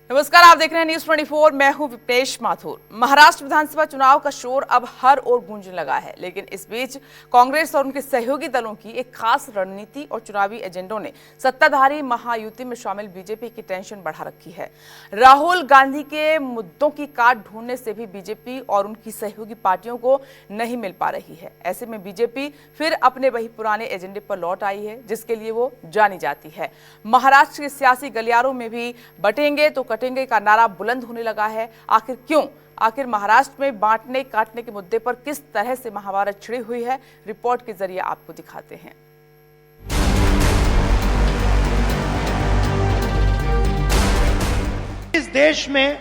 नमस्कार, आप देख रहे हैं न्यूज 24। मैं हूं विपनेश माथुर। महाराष्ट्र विधानसभा चुनाव का शोर अब हर ओर गूंजने लगा है, लेकिन इस बीच कांग्रेस और उनके सहयोगी दलों की एक खास रणनीति और चुनावी एजेंडों ने सत्ताधारी महायुति में शामिल बीजेपी की टेंशन बढ़ा रखी है। राहुल गांधी के मुद्दों की काट ढूंढने से भी बीजेपी और उनकी सहयोगी पार्टियों को नहीं मिल पा रही है। ऐसे में बीजेपी फिर अपने वही पुराने एजेंडे पर लौट आई है, जिसके लिए वो जानी जाती है। महाराष्ट्र के सियासी गलियारों में भी बटेंगे तो कटेंगे का नारा बुलंद होने लगा है। आखिर क्यों? आखिर महाराष्ट्र में बांटने काटने के मुद्दे पर किस तरह से महाभारत छिड़ी हुई है, रिपोर्ट के जरिए आपको दिखाते हैं। इस देश में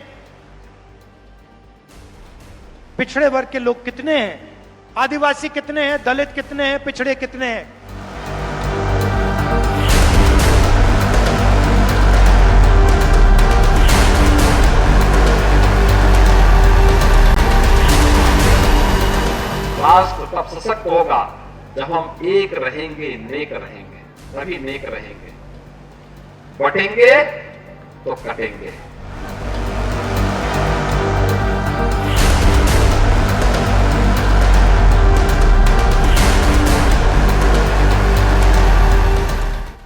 पिछड़े वर्ग के लोग कितने हैं? आदिवासी कितने हैं? दलित कितने हैं? पिछड़े कितने हैं? राष्ट्र तब सशक्त होगा जब हम एक रहेंगे, नेक रहेंगे, तभी नेक रहेंगे। बटेंगे तो कटेंगे।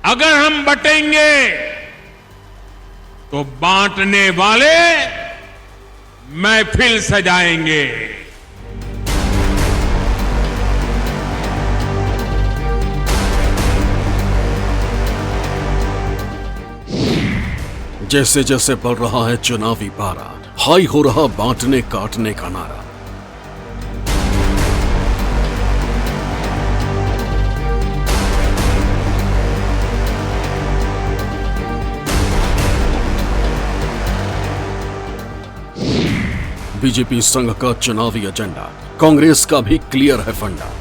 अगर हम बटेंगे तो बांटने वाले महफिल सजाएंगे। जैसे जैसे बढ़ रहा है चुनावी पारा, हाई हो रहा बांटने काटने का नारा। बीजेपी संघ का चुनावी एजेंडा, कांग्रेस का भी क्लियर है फंडा।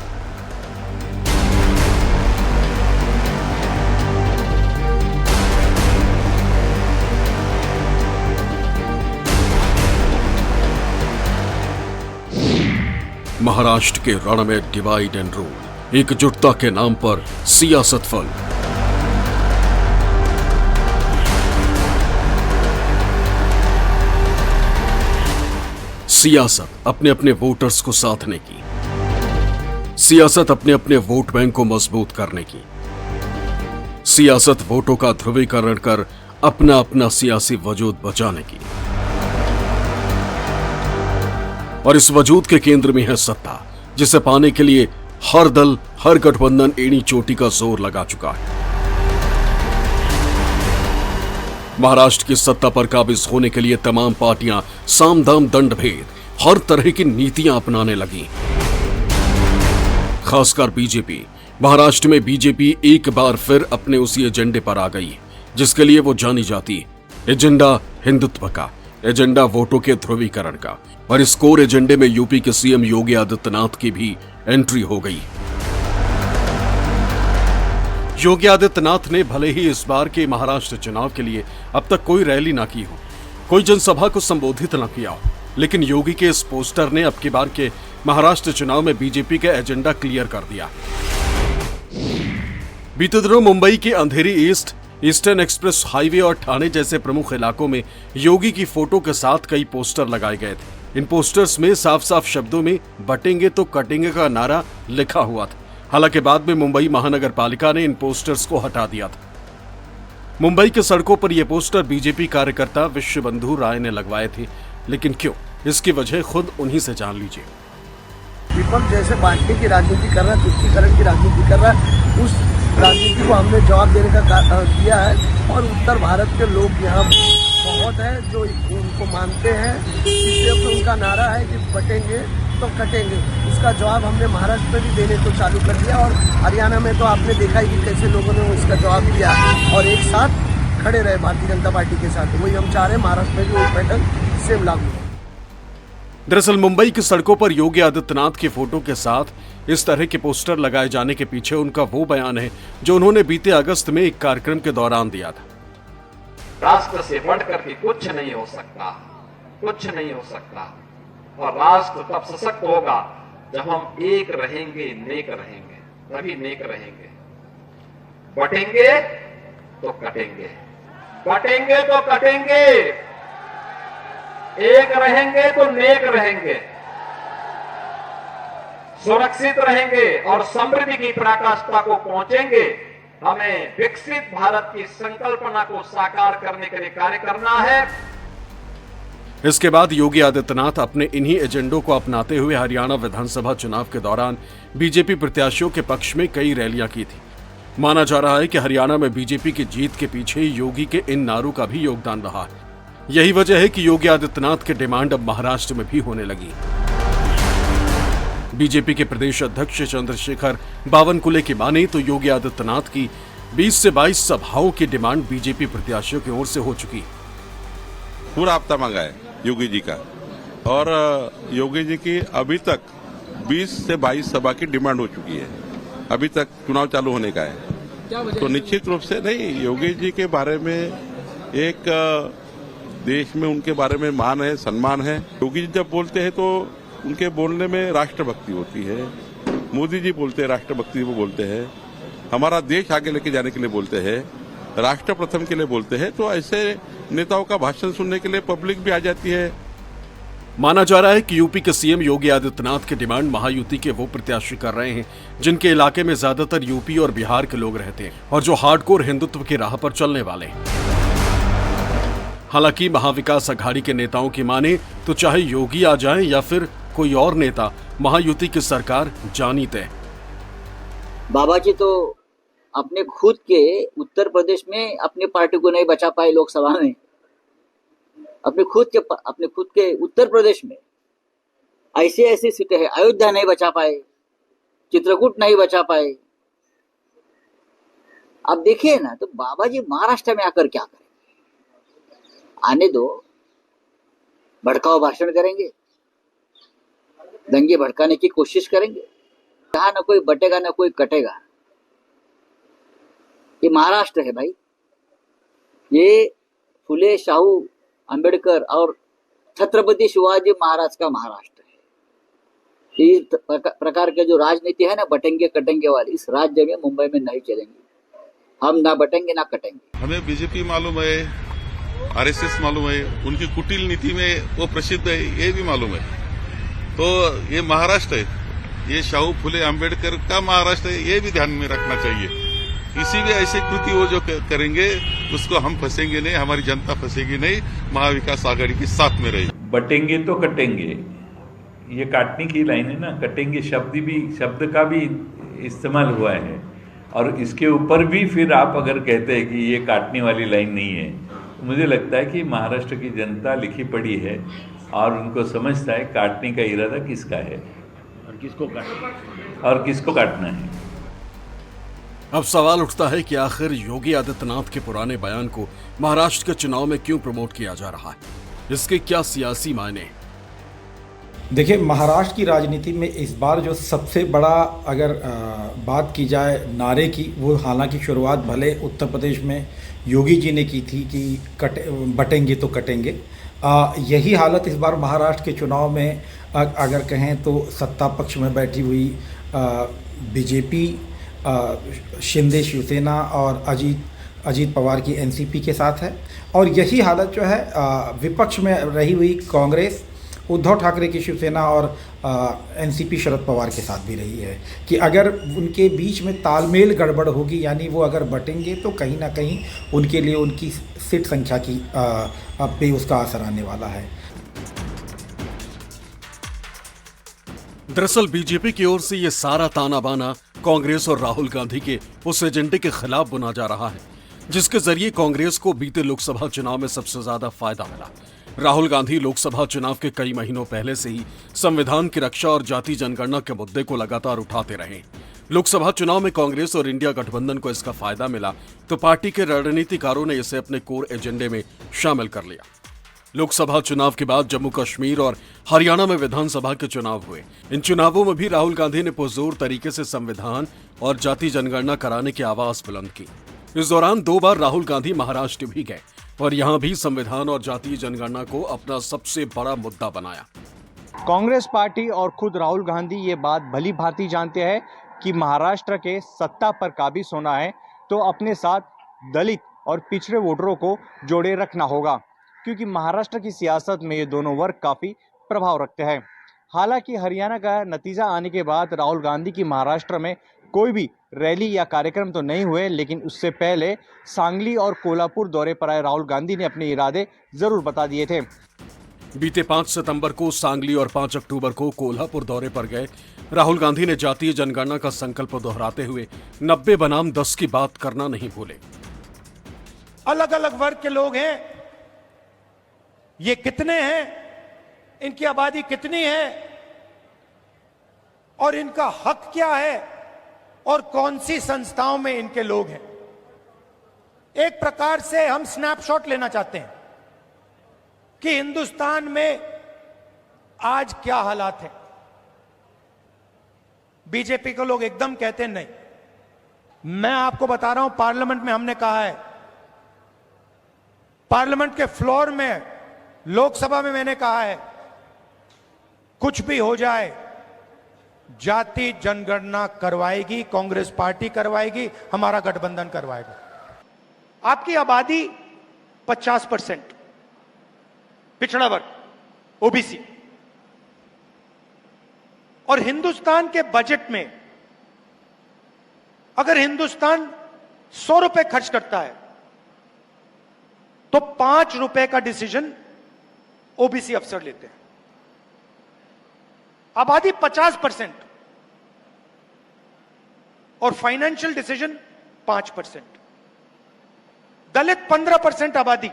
महाराष्ट्र के रण में डिवाइड एंड रूल, एकजुटता के नाम पर सियासत फल। सियासत अपने अपने वोटर्स को साधने की, सियासत अपने अपने वोट बैंक को मजबूत करने की, सियासत वोटों का ध्रुवीकरण कर अपना अपना सियासी वजूद बचाने की। और इस वजूद के केंद्र में है सत्ता, जिसे पाने के लिए हर दल, हर गठबंधन एड़ी चोटी का जोर लगा चुका है। महाराष्ट्र की सत्ता पर काबिज होने के लिए तमाम पार्टियां साम दाम दंड भेद हर तरह की नीतियां अपनाने लगी। खासकर बीजेपी। महाराष्ट्र में बीजेपी एक बार फिर अपने उसी एजेंडे पर आ गई जिसके लिए वो जानी जाती है। एजेंडा हिंदुत्व का, एजेंडा वोटों के ध्रुवीकरण का। और इस कोर एजेंडे में यूपी के सीएम योगी आदित्यनाथ की भी एंट्री हो गई। योगी आदित्यनाथ ने भले ही इस बार के महाराष्ट्र चुनाव के लिए अब तक कोई रैली ना की हो, कोई जनसभा को संबोधित न किया हो, लेकिन योगी के इस पोस्टर ने अब की बार के महाराष्ट्र चुनाव में बीजेपी का एजेंडा क्लियर कर दिया। बीते दिनों मुंबई के अंधेरी ईस्ट, ईस्टर्न एक्सप्रेस हाईवे और ठाणे जैसे प्रमुख इलाकों में योगी की फोटो के साथ कई पोस्टर लगाए गए थे। इन पोस्टर्स में साफ साफ शब्दों में बटेंगे तो कटेंगे का नारा लिखा हुआ था। हालांकि बाद में मुंबई महानगर पालिका ने इन पोस्टर्स को हटा दिया था। मुंबई के सड़कों पर ये पोस्टर बीजेपी कार्यकर्ता विश्वबंधु राय ने लगवाए थे, लेकिन क्यों? इसकी वजह खुद उन्हीं से जान लीजिए। विपक्ष जैसे बांटने की राजनीति कर रहा है, तुष्टीकरण की राजनीति कर रहा है, उस राजनीति को हमने जवाब देने का किया है। और उत्तर भारत के लोग यहाँ बहुत है जो उनको मानते हैं, इसलिए तो उनका नारा है कि बटेंगे तो कटेंगे। उसका जवाब हमने महाराष्ट्र में भी देने को चालू कर दिया और हरियाणा में तो आपने देखा ही कि कैसे लोगों ने इसका जवाब दिया और एक साथ खड़े रहे भारतीय जनता पार्टी के साथ। वही हम चाह रहे हैं महाराष्ट्र में भी वही पैटर्न सेम लागू हो। दरअसल मुंबई की सड़कों पर योगी आदित्यनाथ की फोटो के साथ इस तरह के पोस्टर लगाए जाने के पीछे उनका वो बयान है जो उन्होंने बीते अगस्त में एक कार्यक्रम के दौरान दिया था। राष्ट्र से बढ़कर के कुछ नहीं हो सकता, कुछ नहीं हो सकता। और राष्ट्र तब सशक्त होगा जब हम एक रहेंगे, नेक रहेंगे, तभी नेक रहेंगे। बटेंगे तो कटेंगे, बटेंगे तो कटेंगे, एक रहेंगे तो नेक रहेंगे, सुरक्षित रहेंगे और समृद्धि की पराकाष्ठा को पहुंचेंगे। हमें विकसित भारत की संकल्पना को साकार करने के लिए कार्य करना है। इसके बाद योगी आदित्यनाथ अपने इन्हीं एजेंडों को अपनाते हुए हरियाणा विधानसभा चुनाव के दौरान बीजेपी प्रत्याशियों के पक्ष में कई रैलियां की थी। माना जा रहा है कि हरियाणा में बीजेपी की जीत के पीछे योगी के इन नारों का भी योगदान रहा है। यही वजह है कि योगी आदित्यनाथ की डिमांड अब महाराष्ट्र में भी होने लगी। बीजेपी के प्रदेश अध्यक्ष चंद्रशेखर बावनकुले की माने तो योगी आदित्यनाथ की 20 से 22 सभाओं की डिमांड बीजेपी प्रत्याशियों की ओर से हो चुकी है। पूरा हफ्ता मांगा है योगी जी का, और योगी जी की अभी तक 20 से 22 सभा की डिमांड हो चुकी है। अभी तक चुनाव चालू होने का है, तो निश्चित रूप से नहीं, योगी जी के बारे में एक देश में उनके बारे में मान है, सम्मान है। योगी जी जब बोलते हैं तो उनके बोलने में राष्ट्रभक्ति होती है। मोदी जी बोलते हैं राष्ट्रभक्ति वो बोलते हैं, हमारा देश आगे लेके जाने के लिए बोलते हैं, राष्ट्र प्रथम के लिए बोलते हैं। तो ऐसे नेताओं का भाषण सुनने के लिए पब्लिक भी आ जाती है। माना जा रहा है कि यूपी के सीएम योगी आदित्यनाथ की डिमांड महायुति के वो प्रत्याशी कर रहे हैं जिनके इलाके में ज्यादातर यूपी और बिहार के लोग रहते हैं और जो हार्डकोर हिंदुत्व की राह पर चलने वाले हैं। हालांकि महाविकास अघाड़ी के नेताओं की माने तो चाहे योगी आ जाएं या फिर कोई और नेता, महायुति की सरकार जानी तय। बाबा जी तो अपने खुद के उत्तर प्रदेश में अपनी पार्टी को नहीं बचा पाए लोकसभा में, अपने खुद के उत्तर प्रदेश में ऐसी सीटें हैं। अयोध्या नहीं बचा पाए, चित्रकूट नहीं बचा पाए। अब देखिए ना, तो बाबा जी महाराष्ट्र में आकर क्या करें? आने दो, भड़काऊ भाषण करेंगे, दंगे भड़काने की कोशिश करेंगे। यहाँ ना कोई बटेगा ना कोई कटेगा। ये महाराष्ट्र है भाई, ये फुले शाहू अंबेडकर और छत्रपति शिवाजी महाराज का महाराष्ट्र है। इस प्रकार के जो राजनीति है ना, बटेंगे कटेंगे वाली, इस राज्य में मुंबई में नहीं चलेंगी। हम ना बटेंगे ना कटेंगे। हमें बीजेपी मालूम है, आरएसएस मालूम है, उनकी कुटिल नीति में वो प्रसिद्ध है, ये भी मालूम है। तो ये महाराष्ट्र है, ये शाहू फुले अंबेडकर का महाराष्ट्र है, ये भी ध्यान में रखना चाहिए। किसी भी ऐसे कृति वो जो करेंगे उसको हम फंसेंगे नहीं, हमारी जनता फंसेगी नहीं, महाविकास आघाड़ी के साथ में रहेगी। बटेंगे तो कटेंगे, ये काटने की लाइन है ना। कटेंगे शब्द का भी इस्तेमाल हुआ है, और इसके ऊपर भी फिर आप अगर कहते हैं कि ये काटने वाली लाइन नहीं है, तो मुझे लगता है कि महाराष्ट्र की जनता लिखी पढ़ी है और उनको समझता है काटने का इरादा किसका है और किसको काटना है। अब सवाल उठता है कि आखिर योगी आदित्यनाथ के पुराने बयान को महाराष्ट्र के चुनाव में क्यों प्रमोट किया जा रहा है? इसके क्या सियासी मायने? देखिए, महाराष्ट्र की राजनीति में इस बार जो सबसे बड़ा अगर बात की जाए नारे की, वो हालांकि शुरुआत भले उत्तर प्रदेश में योगी जी ने की थी कि बटेंगे तो कटेंगे। यही हालत इस बार महाराष्ट्र के चुनाव में अगर कहें तो सत्ता पक्ष में बैठी हुई बीजेपी, शिंदे शिवसेना और अजीत पवार की एनसीपी के साथ है, और यही हालत जो है विपक्ष में रही हुई कांग्रेस, उद्धव ठाकरे की शिवसेना और एनसीपी शरद पवार के साथ भी रही है कि अगर उनके बीच में तालमेल गड़बड़ होगी, यानी वो अगर बटेंगे तो कहीं ना कहीं उनके लिए उनकी सीट संख्या की पे उसका असर आने वाला है। दरअसल बीजेपी की ओर से ये सारा ताना बाना कांग्रेस और राहुल गांधी के उस एजेंडे के खिलाफ बुना जा रहा है जिसके जरिए कांग्रेस को बीते लोकसभा चुनाव में सबसे ज्यादा फायदा मिला। राहुल गांधी लोकसभा चुनाव के कई महीनों पहले से ही संविधान की रक्षा और जाति जनगणना के मुद्दे को लगातार उठाते रहे। लोकसभा चुनाव में कांग्रेस और इंडिया गठबंधन को इसका फायदा मिला तो पार्टी के रणनीतिकारों ने इसे अपने कोर एजेंडे में शामिल कर लिया। लोकसभा चुनाव के बाद जम्मू कश्मीर और हरियाणा में विधानसभा के चुनाव हुए। इन चुनावों में भी राहुल गांधी ने पुरजोर तरीके से संविधान और जाति जनगणना कराने की आवाज बुलंद की। इस दौरान 2 बार राहुल गांधी महाराष्ट्र भी गए और यहां भी संविधान और जातीय जनगणना को अपना सबसे बड़ा मुद्दा बनाया। कांग्रेस पार्टी और खुद राहुल गांधी ये बात भली भांति जानते हैं कि महाराष्ट्र के सत्ता पर काबिज होना है तो अपने साथ दलित और पिछड़े वोटरों को जोड़े रखना होगा, क्योंकि महाराष्ट्र की सियासत में ये दोनों वर्ग काफी प्रभाव रखते हैं। हालांकि हरियाणा का नतीजा आने के बाद राहुल गांधी की महाराष्ट्र में कोई भी रैली या कार्यक्रम तो नहीं हुए, लेकिन उससे पहले सांगली और कोल्हापुर दौरे पर आए राहुल गांधी ने अपने इरादे जरूर बता दिए थे। बीते 5 सितंबर को सांगली और 5 अक्टूबर को कोल्हापुर दौरे पर गए राहुल गांधी ने जातीय जनगणना का संकल्प दोहराते हुए 90 बनाम 10 की बात करना नहीं भूले। अलग अलग वर्ग के लोग हैं, ये कितने हैं, इनकी आबादी कितनी है और इनका हक क्या है और कौन सी संस्थाओं में इनके लोग हैं। एक प्रकार से हम स्नैपशॉट लेना चाहते हैं कि हिंदुस्तान में आज क्या हालात है। बीजेपी के लोग एकदम कहते हैं नहीं, मैं आपको बता रहा हूं, पार्लियामेंट में हमने कहा है, पार्लियामेंट के फ्लोर में, लोकसभा में मैंने कहा है, कुछ भी हो जाए जाति जनगणना करवाएगी कांग्रेस पार्टी, करवाएगी, हमारा गठबंधन करवाएगा। आपकी आबादी 50% पिछड़ा वर्ग ओबीसी, और हिंदुस्तान के बजट में अगर हिंदुस्तान 100 रुपए खर्च करता है तो 5 रुपए का डिसीजन ओबीसी अफसर लेते हैं। आबादी 50% और फाइनेंशियल डिसीजन 5%। दलित 15% आबादी,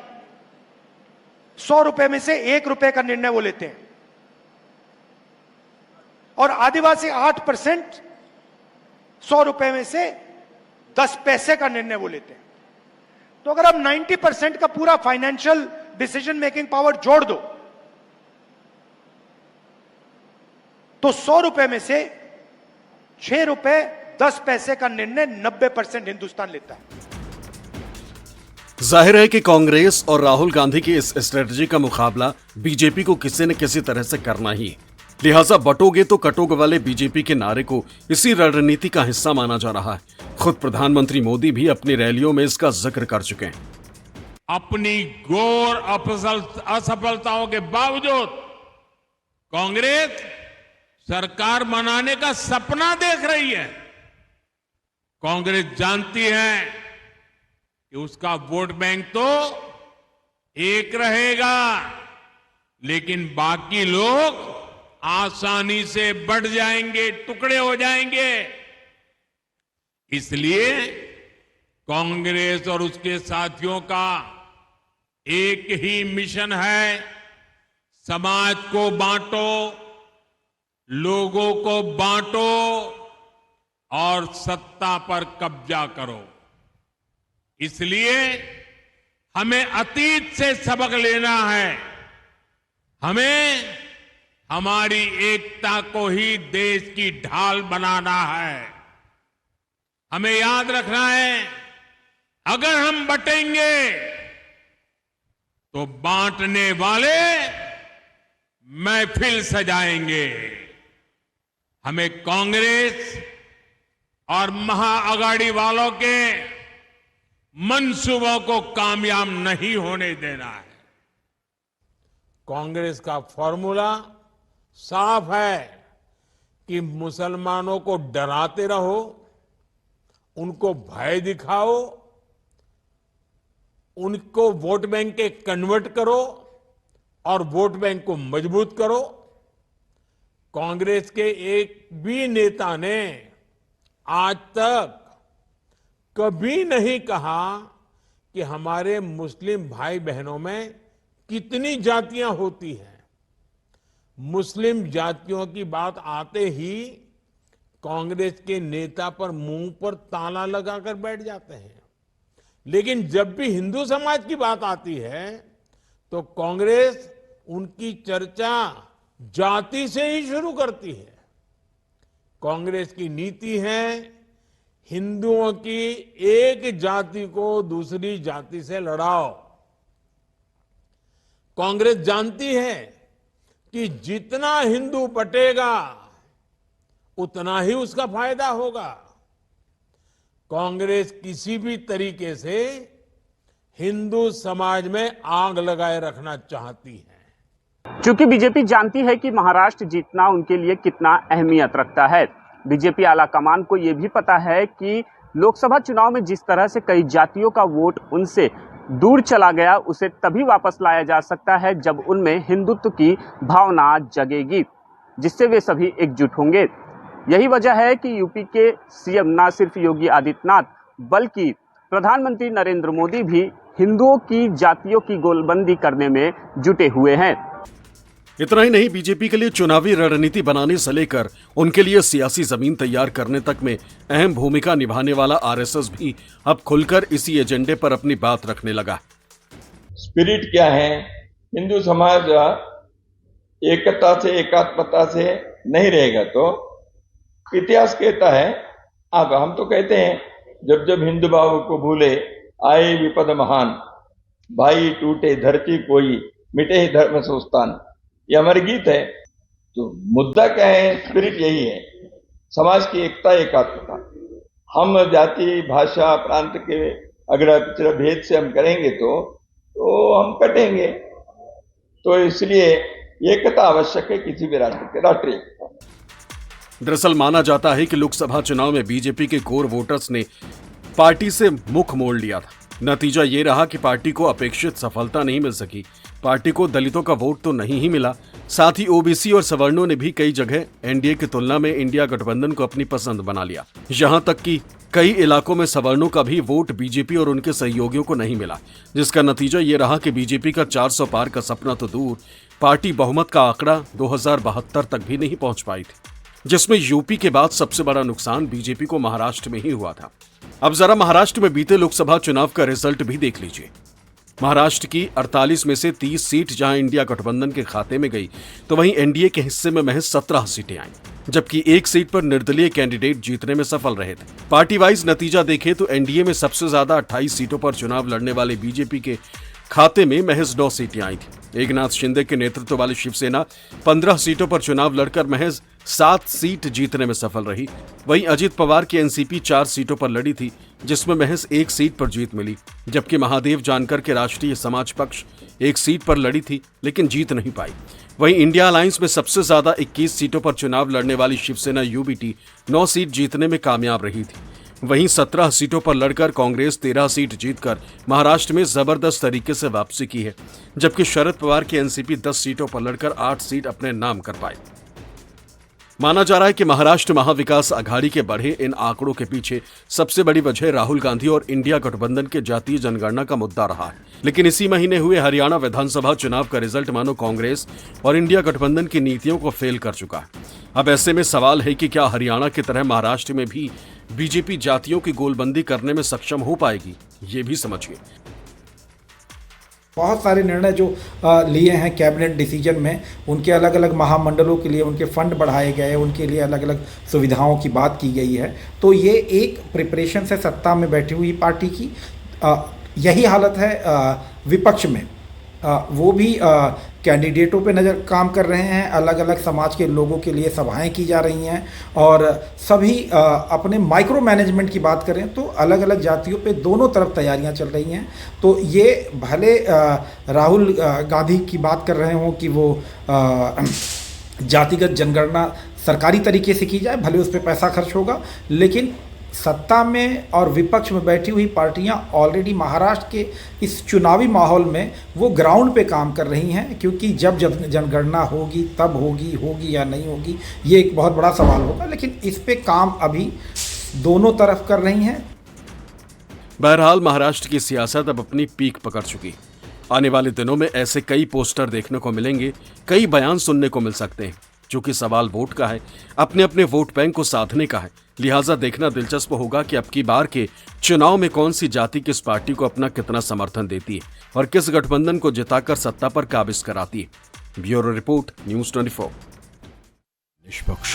100 रुपए में से 1 रुपए का निर्णय वो लेते हैं, और आदिवासी 8%, 100 रुपए में से 10 पैसे का निर्णय वो लेते हैं। तो अगर आप 90% का पूरा फाइनेंशियल डिसीजन मेकिंग पावर जोड़ दो तो 100 रुपए में से 6 रुपए 10 पैसे का निर्णय 90% हिंदुस्तान लेता है। जाहिर है कि कांग्रेस और राहुल गांधी की इस स्ट्रेटजी का मुकाबला बीजेपी को किसी न किसी तरह से करना ही है। लिहाजा बटोगे तो कटोगे वाले बीजेपी के नारे को इसी रणनीति का हिस्सा माना जा रहा है। खुद प्रधानमंत्री मोदी भी अपनी रैलियों में इसका जिक्र कर चुके हैं। अपनी घोर असफलताओं के बावजूद कांग्रेस सरकार बनाने का सपना देख रही है। कांग्रेस जानती है कि उसका वोट बैंक तो एक रहेगा, लेकिन बाकी लोग आसानी से बढ़ जाएंगे, टुकड़े हो जाएंगे। इसलिए कांग्रेस और उसके साथियों का एक ही मिशन है, समाज को बांटो, लोगों को बांटो और सत्ता पर कब्जा करो। इसलिए हमें अतीत से सबक लेना है। हमें हमारी एकता को ही देश की ढाल बनाना है। हमें याद रखना है, अगर हम बटेंगे तो बांटने वाले महफिल सजाएंगे। हमें कांग्रेस और महाअघाड़ी वालों के मंसूबों को कामयाब नहीं होने देना है। कांग्रेस का फॉर्मूला साफ है कि मुसलमानों को डराते रहो, उनको भय दिखाओ, उनको वोट बैंक के कन्वर्ट करो और वोट बैंक को मजबूत करो। कांग्रेस के एक भी नेता ने आज तक कभी नहीं कहा कि हमारे मुस्लिम भाई बहनों में कितनी जातियां होती हैं। मुस्लिम जातियों की बात आते ही कांग्रेस के नेता पर मुंह पर ताला लगाकर बैठ जाते हैं। लेकिन जब भी हिंदू समाज की बात आती है तो कांग्रेस उनकी चर्चा जाति से ही शुरू करती है। कांग्रेस की नीति है हिंदुओं की एक जाति को दूसरी जाति से लड़ाओ। कांग्रेस जानती है कि जितना हिंदू बटेगा उतना ही उसका फायदा होगा। कांग्रेस किसी भी तरीके से हिंदू समाज में आग लगाए रखना चाहती है। चूंकि बीजेपी जानती है कि महाराष्ट्र जीतना उनके लिए कितना अहमियत रखता है। बीजेपी आला कमान को यह भी पता है कि लोकसभा चुनाव में जिस तरह से कई जातियों का वोट उनसे दूर चला गया, उसे तभी वापस लाया जा सकता है जब उनमें हिंदुत्व की भावना जगेगी, जिससे वे सभी एकजुट होंगे। यही वजह है कि यूपी के सीएम न सिर्फ योगी आदित्यनाथ बल्कि प्रधानमंत्री नरेंद्र मोदी भी हिंदुओं की जातियों की गोलबंदी करने में जुटे हुए हैं। इतना ही नहीं, बीजेपी के लिए चुनावी रणनीति बनाने से लेकर उनके लिए सियासी जमीन तैयार करने तक में अहम भूमिका निभाने वाला आरएसएस भी अब खुलकर इसी एजेंडे पर अपनी बात रखने लगा। स्पिरिट क्या है? हिंदू समाज एकता से, एकात्मता से नहीं रहेगा तो इतिहास कहता है, अब हम तो कहते हैं जब जब हिंदू भाव को भूले आए विपद महान, भाई टूटे धरती कोई, मिटे धर्म संस्थान, ये अमर गीत है। तो मुद्दा क्या है? स्पिरिट यही है, समाज की एकता, एकात्मता। हम जाति, भाषा, प्रांत के अगर पिछड़ा भेद से हम करेंगे तो हम कटेंगे। तो इसलिए एकता आवश्यक है किसी भी राज्य के, राष्ट्रीय एकता। दरअसल माना जाता है कि लोकसभा चुनाव में बीजेपी के कोर वोटर्स ने पार्टी से मुख मोड़ लिया था। नतीजा ये रहा कि पार्टी को अपेक्षित सफलता नहीं मिल सकी। पार्टी को दलितों का वोट तो नहीं ही मिला, साथ ही ओबीसी और सवर्णों ने भी कई जगह एनडीए की तुलना में इंडिया गठबंधन को अपनी पसंद बना लिया। यहां तक कि कई इलाकों में सवर्णों का भी वोट बीजेपी और उनके सहयोगियों को नहीं मिला, जिसका नतीजा ये रहा कि बीजेपी का 400 पार का सपना तो दूर, पार्टी बहुमत का आंकड़ा 2072 तक भी नहीं पहुंच पाई थी, जिसमें यूपी के बाद सबसे बड़ा नुकसान बीजेपी को महाराष्ट्र में ही हुआ था। अब जरा महाराष्ट्र में बीते लोकसभा चुनाव का रिजल्ट भी देख लीजिए। महाराष्ट्र की 48 में से 30 सीट जहां इंडिया गठबंधन के खाते में गई, तो वहीं एनडीए के हिस्से में महज 17 सीटें आईं, जबकि एक सीट पर निर्दलीय कैंडिडेट जीतने में सफल रहे थे। पार्टी वाइज नतीजा देखें तो एनडीए में सबसे ज्यादा 28 सीटों पर चुनाव लड़ने वाले बीजेपी के खाते में महज 9 सीटें आई थी। एकनाथ शिंदे के नेतृत्व वाली शिवसेना 15 सीटों पर चुनाव लड़कर महज 7 सीट जीतने में सफल रही। वहीं अजित पवार की एनसीपी 4 सीटों पर लड़ी थी, जिसमें महज 1 सीट पर जीत मिली, जबकि महादेव जानकर के राष्ट्रीय समाज पक्ष 1 सीट पर लड़ी थी लेकिन जीत नहीं पाई। वहीं इंडिया अलायंस में सबसे ज्यादा 21 सीटों पर चुनाव लड़ने वाली शिवसेना यूबीटी 9 सीट जीतने में कामयाब रही थी। वहीं 17 सीटों पर लड़कर कांग्रेस 13 सीट जीतकर महाराष्ट्र में जबरदस्त तरीके से वापसी की है, जबकि शरद पवार की एनसीपी 10 सीटों पर लड़कर 8 सीट अपने नाम कर पाई। माना जा रहा है कि महाराष्ट्र महाविकास आघाड़ी के बढ़े इन आंकड़ों के पीछे सबसे बड़ी वजह राहुल गांधी और इंडिया गठबंधन के जातीय जनगणना का मुद्दा रहा है। लेकिन इसी महीने हुए हरियाणा विधानसभा चुनाव का रिजल्ट मानो कांग्रेस और इंडिया गठबंधन की नीतियों को फेल कर चुका है। अब ऐसे में सवाल है कि क्या हरियाणा की तरह महाराष्ट्र में भी बीजेपी जातियों की गोलबंदी करने में सक्षम हो पाएगी, ये भी समझिए। बहुत सारे निर्णय जो लिए हैं कैबिनेट डिसीजन में, उनके अलग अलग महामंडलों के लिए उनके फंड बढ़ाए गए, उनके लिए अलग अलग सुविधाओं की बात की गई है। तो ये एक प्रिपरेशन से सत्ता में बैठी हुई पार्टी की यही हालत है विपक्ष में। वो भी कैंडिडेटों पे नज़र काम कर रहे हैं, अलग अलग समाज के लोगों के लिए सभाएं की जा रही हैं और सभी अपने माइक्रो मैनेजमेंट की बात करें तो अलग अलग जातियों पे दोनों तरफ तैयारियां चल रही हैं। तो ये भले राहुल गांधी की बात कर रहे हों कि वो जातिगत जनगणना सरकारी तरीके से की जाए, भले उस पर पैसा खर्च होगा, लेकिन सत्ता में और विपक्ष में बैठी हुई पार्टियां ऑलरेडी महाराष्ट्र के इस चुनावी माहौल में वो ग्राउंड पे काम कर रही हैं, क्योंकि जब जनगणना होगी तब होगी या नहीं होगी, ये एक बहुत बड़ा सवाल होगा। लेकिन इस पे काम अभी दोनों तरफ कर रही हैं। बहरहाल महाराष्ट्र की सियासत अब अपनी पीक पकड़ चुकी। आने वाले दिनों में ऐसे कई पोस्टर देखने को मिलेंगे, कई बयान सुनने को मिल सकते हैं। चूंकि सवाल वोट का है, अपने अपने वोट बैंक को साधने का है, लिहाजा देखना दिलचस्प होगा कि अब की बार के चुनाव में कौन सी जाति किस पार्टी को अपना कितना समर्थन देती है और किस गठबंधन को जिताकर सत्ता पर काबिज कराती है। Bureau report, news 24। निष्पक्ष